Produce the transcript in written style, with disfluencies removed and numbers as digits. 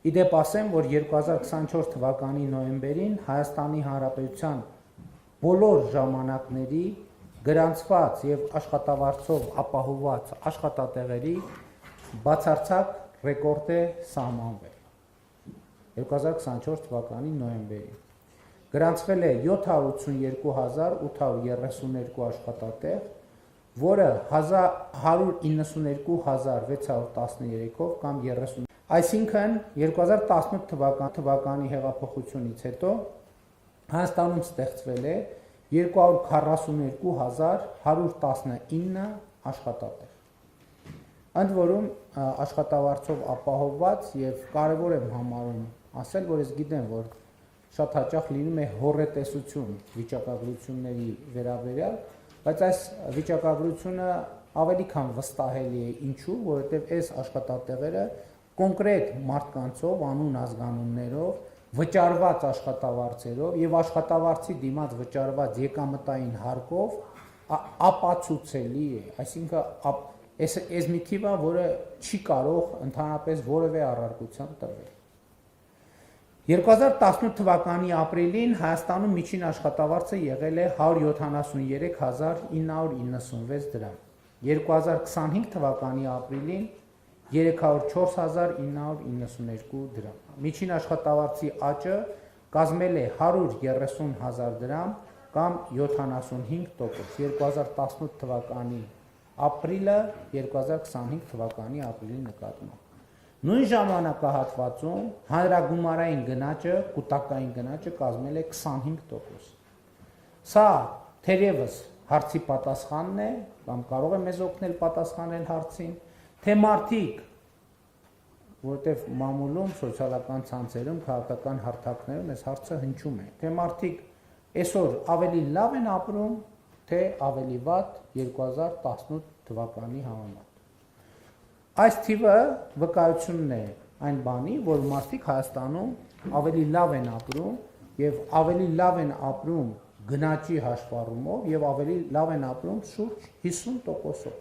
Իդեպ ասեմ, որ 2024 թվականի նոյեմբերին Հայաստանի Հանրապետության բոլոր ժամանակների գրանցված եւ աշխատավարձով ապահովված աշխատատեղերի բացարձակ ռեկորդ է սահմանվել 2024 թվականի նոյեմբերին գրանցվել է 782,832 աշխատատեղ, որը 192,613-ով կամ 30, այսինքն 2018 թվականի հեղափոխությունից հետո Հայաստանում ստեղծվել է 242,119 աշխատատեղ։ Ընդ որում աշխատավարձով ապահովված եւ կարեւոր եմ համարում ասել, որ ես գիտեմ, որ շատ հաճախ լինում է հոռետեսություն վիճակագրությունների վերաբերյալ, բայց այս վիճակագրությունը ավելի քան վստահելի է, ինչու, որովհետև այս աշխատատեղերը կոնկրետ մարդկանցով, անուն ազգանուններով, վճարված աշխատավարձերով եւ աշխատավարձի դիմաց վճարված եկամտային հարկով ապացուցելի է, այսինքն այս մի թիվը, որը չի կարող ընդհանրապես որևէ առարկությամբ տրվել։ 2018 թվականի ապրիլին Հայաստանում միջին աշխատավարձը եղել է 173,996 դրամ, 2025 թվականի ապրիլին 304,992 դրամ, միջին աշխատավարձի աճը կազմել է 130,000 դրամ կամ 75%, 2018 թվականի ապրիլը 2025 թվականի ապրիլի նկատմամբ։ Նույն ժամանակահատվածում հանրագումարային գնաճը, կուտակային գնաճը կազմել է 25%։ Սա թերևս հարցի պատասխանն է, կամ կարող է մեզ օգնել պատասխանել հարցին, թե մարդիկ, որովհետև մամուլում, սոցիալական ցանցերում, քաղաքական հարթակներում այս հարցը հնչում է, թե մարդիկ այսօր ավելի լավ են ապրում, թե ավելի վատ 2018 թվականի համեմատ։ Այս թիվը վկայությունն է այն բանի, որ մարդիկ Հայաստանում ավելի լավ են ապրում եւ ավելի լավ են ապրում գնաճի հաշվառումով եւ ավելի լավ են ապրում շուրջ 50%-ով։